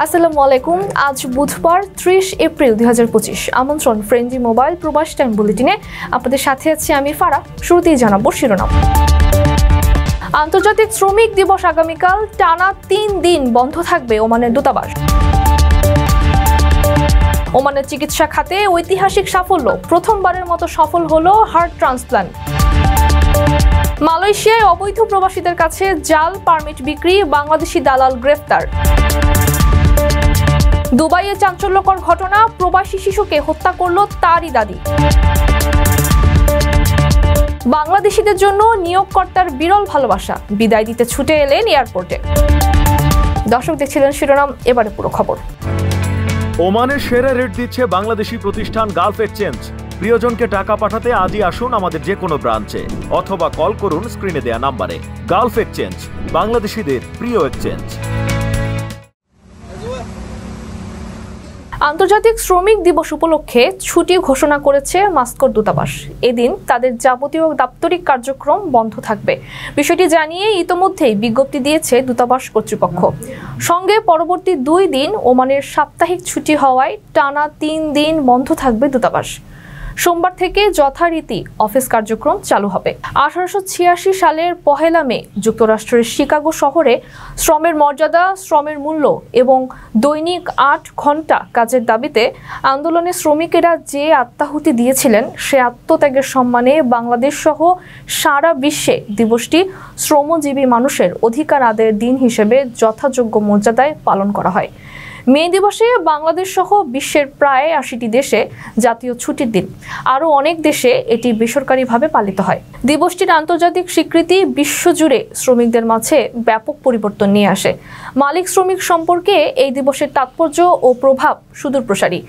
আসসালামু আলাইকুম। আজ বুধবার 30 এপ্রিল 2025। আমন্ত্রণ ফ্রেন্ডলি মোবাইল প্রবাস টাইম বুলেটিনে। আপনাদের সাথে আছি আমি ফারা। শুরুতেই জানাবো শিরোনাম। আন্তর্জাতিক শ্রমিক দিবস আগামীকাল, টানা 3 দিন বন্ধ থাকবে ওমানের দূতাবাস। ওমানের চিকিৎসা খাতে ঐতিহাসিক সাফল্য, প্রথমবারের মতো সফল হলো হার্ট ট্রান্সপ্লান্ট। মালয়েশিয়ায় অবৈধ প্রবাসীদের কাছে জাল পারমিট বিক্রি, বাংলাদেশি দালাল গ্রেফতার। দুবাইয়ে চাঞ্চল্যকর ঘটনা, প্রবাসী শিশুকে হত্যা করল তারই দাদি। বাংলাদেশিদের জন্য নিয়োগকর্তার বিরল ভালোবাসা, বিদায় দিতে ছুটে এলেন এয়ারপোর্টে। দর্শক দেখছিলেন শিরোনাম, এবারে পুরো খবর। ওমানের সেরা রেট দিচ্ছে বাংলাদেশি প্রতিষ্ঠান গালফ এক্সচেঞ্জ। প্রিয়জনকে টাকা পাঠাতে আজই আসুন আমাদের যে কোনো ব্রাঞ্চে অথবা কল করুন স্ক্রিনে দেয়া নাম্বারে। গালফ এক্সচেঞ্জ, বাংলাদেশিদের প্রিয় এক্সচেঞ্জ। আন্তর্জাতিক শ্রমিক দিবস উপলক্ষে ছুটি ঘোষণা করেছে মাস্কোর দূতাবাস। এদিন তাদের যাবতীয় দাপ্তরিক কার্যক্রম বন্ধ থাকবে। বিষয়টি জানিয়ে ইতোমধ্যেই বিজ্ঞপ্তি দিয়েছে দূতাবাস কর্তৃপক্ষ। সঙ্গে পরবর্তী 2 দিন ওমানের সাপ্তাহিক ছুটি হওয়ায় টানা 3 দিন বন্ধ থাকবে দূতাবাস। সোমবার থেকে যথারীতি অফিস কার্যক্রম চালু হবে। 1886 সালের 1 মে যুক্তরাষ্ট্রের শিকাগো শহরে শ্রমের মর্যাদা, শ্রমের মূল্য এবং দৈনিক 8 ঘন্টা কাজের দাবিতে আন্দোলনে শ্রমিকেরা যে আত্মাহুতি দিয়েছিলেন, সে আত্মত্যাগের সম্মানে বাংলাদেশ সহ সারা বিশ্বে দিবসটি শ্রমজীবী মানুষের অধিকার আদায়ের দিন হিসেবে যথাযোগ্য মর্যাদায় পালন করা হয়। মে দিবসে বাংলাদেশ সহ বিশ্বের প্রায় 80টি দেশে জাতীয় ছুটির দিন। আরও অনেক দেশে এটি বেসরকারিভাবে পালিত হয়। দিবসটির আন্তর্জাতিক স্বীকৃতি বিশ্বজুড়ে শ্রমিকদের মাঝে ব্যাপক পরিবর্তন নিয়ে আসে। মালিক শ্রমিক সম্পর্কে এই দিবসের তাৎপর্য ও প্রভাব সুদূরপ্রসারী।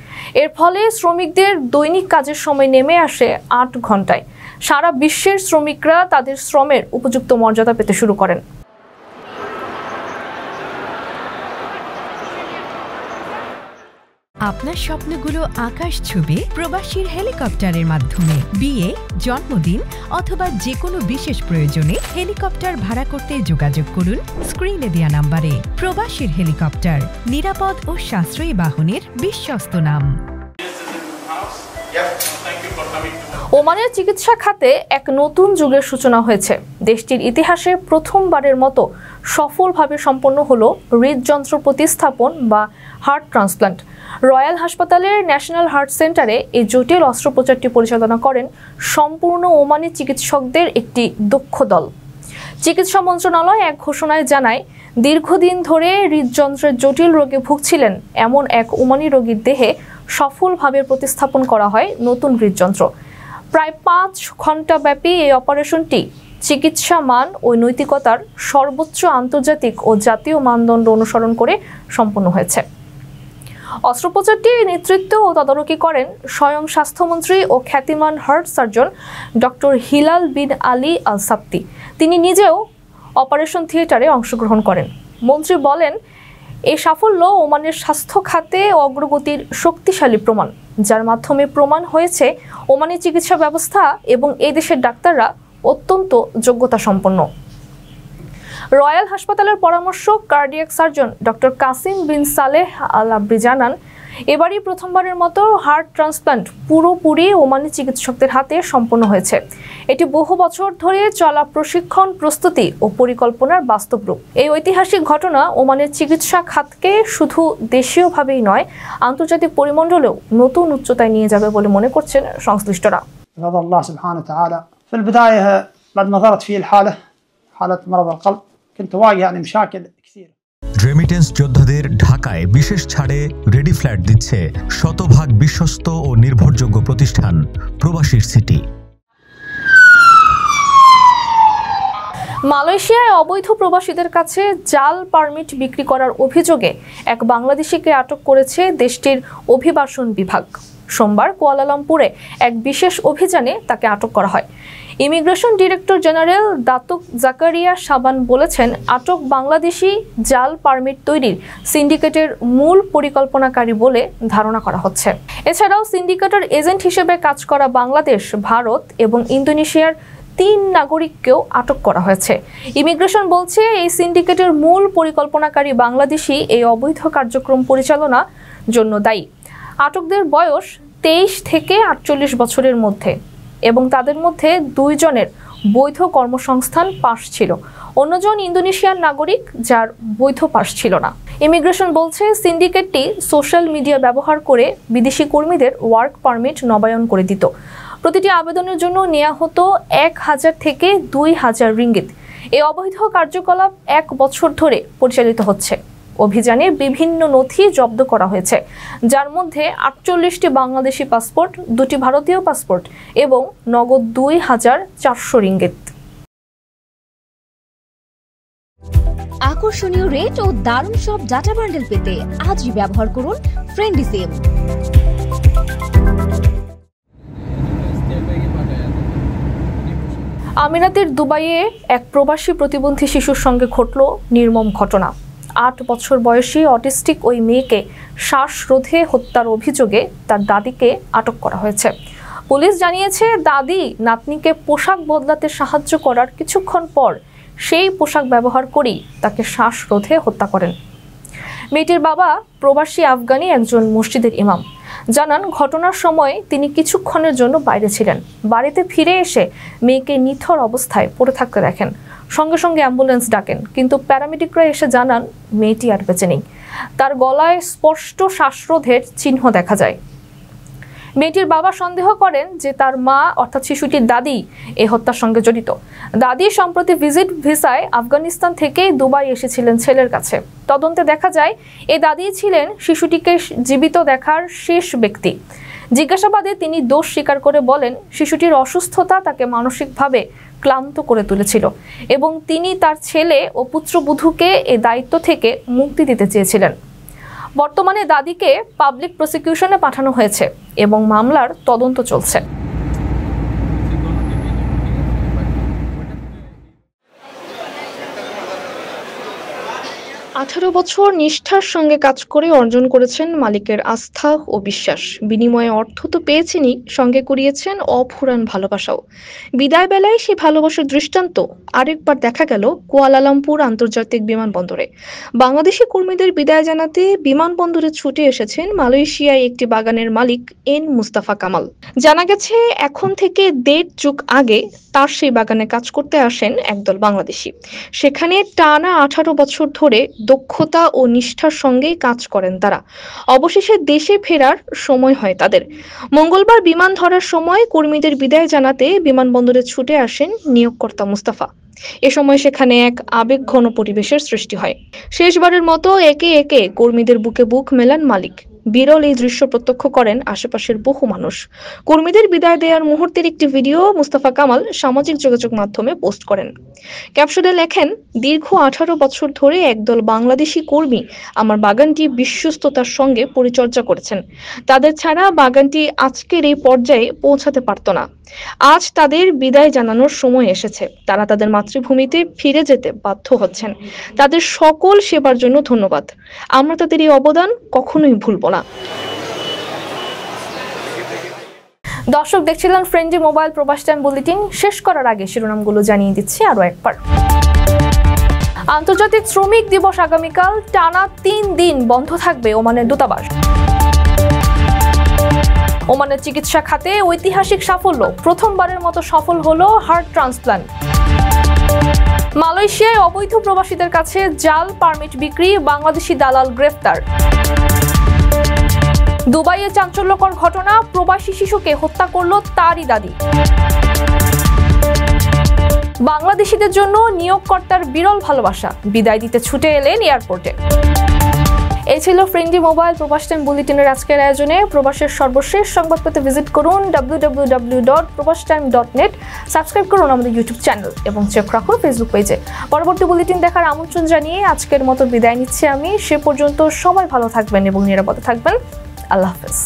এর ফলে শ্রমিকদের দৈনিক কাজের সময় নেমে আসে 8 ঘন্টায়। সারা বিশ্বের শ্রমিকরা তাদের শ্রমের উপযুক্ত মর্যাদা পেতে শুরু করেন। আপনার স্বপ্নগুলো আকাশ ছুবে প্রবাসীর হেলিকপ্টারের মাধ্যমে। বিয়ে, জন্মদিন অথবা যে কোনো বিশেষ প্রয়োজনে হেলিকপ্টার ভাড়া করতে যোগাযোগ করুন স্ক্রিনে দেয়া নাম্বারে। প্রবাসীর হেলিকপ্টার, নিরাপদ ও সাশ্রয়ী বাহনের বিশ্বস্ত নাম। ওমানের চিকিৎসা খাতে এক নতুন যুগের সূচনা হয়েছে। দেশটির ইতিহাসে প্রথমবারের মতো সফলভাবে সম্পন্ন হলো হৃদযন্ত্র প্রতিস্থাপন বা হার্ট ট্রান্সপ্লান্ট। রয়্যাল হাসপাতালের ন্যাশনাল হার্ট সেন্টারে এই জটিল অস্ত্রোপচারটি পরিচালনা করেন সম্পূর্ণ ওমানি চিকিৎসকদের একটি দক্ষ দল। চিকিৎসা মন্ত্রণালয় এক ঘোষণায় জানায়, দীর্ঘদিন ধরে হৃদযন্ত্রের জটিল রোগে ভুগছিলেন এমন এক ওমানি রোগীর দেহে সফলভাবে প্রতিস্থাপন করা হয় নতুন হৃদযন্ত্র। প্রায় 5 ঘন্টা ব্যাপী এই অপারেশনটি চিকিৎসা মান ও নৈতিকতার সর্বোচ্চ আন্তর্জাতিক ও জাতীয় মানদণ্ড অনুসরণ করে সম্পন্ন হয়েছে। অস্ত্রোপচারটির নেতৃত্ব ও তদারকি করেন স্বয়ং স্বাস্থ্যমন্ত্রী ও খ্যাতিমান হার্ট সার্জন ডক্টর হিলাল বিন আলী আল সাপ্তি। তিনি নিজেও অপারেশন থিয়েটারে অংশগ্রহণ করেন। মন্ত্রী বলেন, এই সাফল্য ওমানের স্বাস্থ্য খাতে অগ্রগতির শক্তিশালী প্রমাণ, যার মাধ্যমে প্রমাণ হয়েছে ওমানি চিকিৎসা ব্যবস্থা এবং এই দেশের ডাক্তাররা অত্যন্ত যোগ্যতা সম্পন্ন। রয়্যাল হাসপাতালের পরামর্শক কার্ডিয়াক সার্জন ডক্টর কাসিম বিন সালেহ আল আবরি জানান, এবারই প্রথমবারের মতো হার্ট ট্রান্সপ্লান্ট পুরোপুরি ওমানি চিকিৎসকদের হাতে সম্পন্ন হয়েছে। এটি বহু বছর ধরে চলা প্রশিক্ষণ, প্রস্তুতি ও পরিকল্পনার বাস্তব রূপ। এই ঐতিহাসিক ঘটনা ওমানের চিকিৎসা খাতকে শুধু দেশীয়ভাবেই নয়, আন্তর্জাতিক পরিমণ্ডলেও নতুন উচ্চতায় নিয়ে যাবে বলে মনে করছেন সংশ্লিষ্টরা। আল্লাহ সুবহানাহু ওয়া তাআলা في البداية بعد ما ظهرت فيه حالة مرض القلب كنت واجه يعني مشاكل كثيرة. রেমিটেন্স যোদ্ধাদের ঢাকায় বিশেষ ছাড়ে রেডি ফ্ল্যাট দিচ্ছে শতভাগ বিশ্বস্ত ও নির্ভরযোগ্য প্রতিষ্ঠান প্রবাসীর সিটি। মালয়েশিয়ায় অবৈধ প্রবাসীদের কাছে জাল পারমিট বিক্রি করার অভিযোগে এক বাংলাদেশিকে আটক করেছে দেশটির অভিবাসন বিভাগ। সোমবার কুয়ালালামপুরে এক বিশেষ অভিযানে তাকে আটক করা হয়। Immigration director general Datuk Zakaria সাবান বলেছেন, আটক বাংলাদেশি জাল পারমিট তৈরির সিন্ডিকেটের মূল পরিকল্পনাকারী বলে ধারণা করা হচ্ছে। এছাড়াও সিন্ডিকেটের এজেন্ট হিসেবে কাজ করা বাংলাদেশ, ভারত এবং ইন্দোনেশিয়ার 3 নাগরিককেও আটক করা হয়েছে। ইমিগ্রেশন বলছে এই সিন্ডিকেটের মূল পরিকল্পনাকারী বাংলাদেশি এই অবৈধ কার্যক্রম পরিচালনার জন্য দায়ী। আটকদের বয়স 23 থেকে 48 বছরের মধ্যে এবং তাদের মধ্যে 2 জনের বৈধ কর্মসংস্থান পাস ছিল, অন্যজন ইন্দোনেশিয়ান নাগরিক যার বৈধ পাস ছিল না। ইমিগ্রেশন বলছে সিন্ডিকেটটি সোশ্যাল মিডিয়া ব্যবহার করে বিদেশি কর্মীদের ওয়ার্ক পারমিট নবায়ন করে দিত। প্রতিটি আবেদনের জন্য নেওয়া হতো 1000 থেকে 2000 রিঙ্গিত। এই অবৈধ কার্যকলাপ 1 বছর ধরে পরিচালিত হচ্ছে। অভিযানে বিভিন্ন নথি জব্দ করা হয়েছে, যার মধ্যে 48টি বাংলাদেশি পাসপোর্ট, 2টি ভারতীয় পাসপোর্ট এবং নগদ 2400 রিঙ্গিত। আকর্ষণীয় রেট ও দারুণ সব ডাটা বান্ডেল পেতে আজই ব্যবহার করুন ফ্রেন্ডলি সিম। আমিরাতের দুবাইয়ে এক প্রবাসী প্রতিবন্ধী শিশুর সঙ্গে ঘটল নির্মম ঘটনা। 8 বছর বয়সী অটিস্টিক ওই মেয়েকে শ্বাসরোধে হত্যার অভিযোগে তার দাদিকে আটক করা হয়েছে। পুলিশ জানিয়েছে, দাদি নাতনিকে পোশাক বদলাতে সাহায্য করার কিছুক্ষণ পর সেই পোশাক ব্যবহার করেই তাকে শ্বাসরোধে হত্যা করেন। মেয়েটির বাবা প্রবাসী আফগানি একজন মসজিদের ইমাম জানান, ঘটনার সময় তিনি কিছুক্ষণের জন্য বাইরে ছিলেন। বাড়িতে ফিরে এসে মেয়েকে নিথর অবস্থায় পড়ে থাকতে দেখেন। সঙ্গে সঙ্গে অ্যাম্বুলেন্স ডাকেন, কিন্তু প্যারামেডিকরা এসে জানান মেয়েটি আর বেঁচে নেই। তার গলায় স্পষ্ট শ্বাসরোধের চিহ্ন দেখা যায়। মেয়েটির বাবা সন্দেহ করেন যে তার মা অর্থাৎ শিশুটির দাদি এই হত্যার সঙ্গে জড়িত। দাদি সম্প্রতি ভিজিট ভিসায় আফগানিস্তান থেকে দুবাই এসেছিলেন ছেলের কাছে। তদন্তে দেখা যায় এই দাদি ছিলেন শিশুটিকে জীবিত দেখার শেষ ব্যক্তি। জিজ্ঞাসাবাদে তিনি দোষ স্বীকার করে বলেন, শিশুটির অসুস্থতা তাকে মানসিকভাবে ক্লান্ত করে তুলেছিল এবং তিনি তার ছেলে ও পুত্রবধূকে এই দায়িত্ব থেকে মুক্তি দিতে চেয়েছিলেন। বর্তমানে দাদিকে পাবলিক প্রসিকিউশনে পাঠানো হয়েছে এবং মামলার তদন্ত চলছে। 18 বছর নিষ্ঠার সঙ্গে কাজ করে অর্জন করেছেন মালিকের আস্থা ও বিশ্বাস। বিনিময়ে অর্থ তো পেয়েছেনই, সঙ্গে কুড়িয়েছেন অফুরান ভালোবাসাও। বিদায় বেলায় সেই ভালোবাসার দৃষ্টান্ত আরেকবার দেখা গেল কুয়ালালামপুর আন্তর্জাতিক বিমানবন্দরে। বাংলাদেশি কর্মীদের বিদায় জানাতে বিমানবন্দরে ছুটে এসেছেন মালয়েশিয়ায় একটি বাগানের মালিক এন মুস্তাফা কামাল। জানা গেছে এখন থেকে 1.5 যুগ আগে তার সেই বাগানে কাজ করতে আসেন একদল বাংলাদেশি। সেখানে টানা 18 বছর ধরে দক্ষতা ও নিষ্ঠার সঙ্গেই কাজ করেন তারা। অবশেষে দেশে ফেরার সময় হয় তাদের। মঙ্গলবার বিমান ধরার সময় কর্মীদের বিদায় জানাতে বিমানবন্দরে ছুটে আসেন নিয়োগকর্তা মুস্তাফা। এ সময় সেখানে এক আবেগঘন পরিবেশের সৃষ্টি হয়। শেষবারের মতো একে একে কর্মীদের বুকে বুক মেলান মালিক। বিরল এই দৃশ্য প্রত্যক্ষ করেন আশেপাশের বহু মানুষ। কর্মীদের বিদায় দেওয়ার মুহূর্তের একটি ভিডিও মুস্তাফা কামাল সামাজিক যোগাযোগ মাধ্যমে পোস্ট করেন। ক্যাপশনে লেখেন, দীর্ঘ 18 বছর ধরে একদল বাংলাদেশি কর্মী আমার বাগানটি বিশ্বস্ততার সঙ্গে পরিচর্যা করেছেন। তাদের ছাড়া বাগানটি আজকের এই পর্যায়ে পৌঁছাতে পারত না। আজ তাদের বিদায় জানানোর সময় এসেছে। তারা তাদের মাতৃভূমিতে ফিরে যেতে বাধ্য হচ্ছেন। তাদের সকল সেবার জন্য ধন্যবাদ। আমরা তাদের এই অবদান কখনোই ভুলব না। দর্শক, দেখছিলেন ফ্রেন্ডলি মোবাইল প্রবাস টাইম বুলেটিন। শেষ করার আগে শিরোনামগুলো জানিয়ে দিচ্ছি আরো একবার। আন্তর্জাতিক শ্রমিক দিবস আগামীকাল, টানা 3 দিন বন্ধ থাকবে ওমানের দূতাবাস। ওমানের চিকিৎসা খাতে ঐতিহাসিক সাফল্য, প্রথমবারের মতো সফল হলো হার্ট ট্রান্সপ্লান্ট। মালয়েশিয়ায় অবৈধ প্রবাসীদের কাছে জাল পারমিট বিক্রি, বাংলাদেশি দালাল গ্রেফতার। দুবাইয়ে চাঞ্চল্যকর ঘটনা, প্রবাসী শিশুকে হত্যা করল তারই দাদি। বাংলাদেশিদের জন্য নিয়োগকর্তার বিরল ভালোবাসা, বিদায় দিতে ছুটে এলেন এয়ারপোর্টে। এই ছিল ফ্রেন্ডলি মোবাইল প্রবাস টাইম বুলেটিনের আজকের আয়োজনে। প্রবাসের সর্বশেষ সংবাদ পেতে ভিজিট করুন www.probastime.net। সাবস্ক্রাইব করুন আমাদের ইউটিউব চ্যানেল এবং চেক রাখুন ফেসবুক পেজে। পরবর্তী বুলেটিন দেখার আমন্ত্রণ জানিয়ে আজকের মতো বিদায় নিচ্ছি আমি। সে পর্যন্ত সবাই ভালো থাকবেন এবং নিরাপদে থাকবেন। আল্লাহ হাফেজ।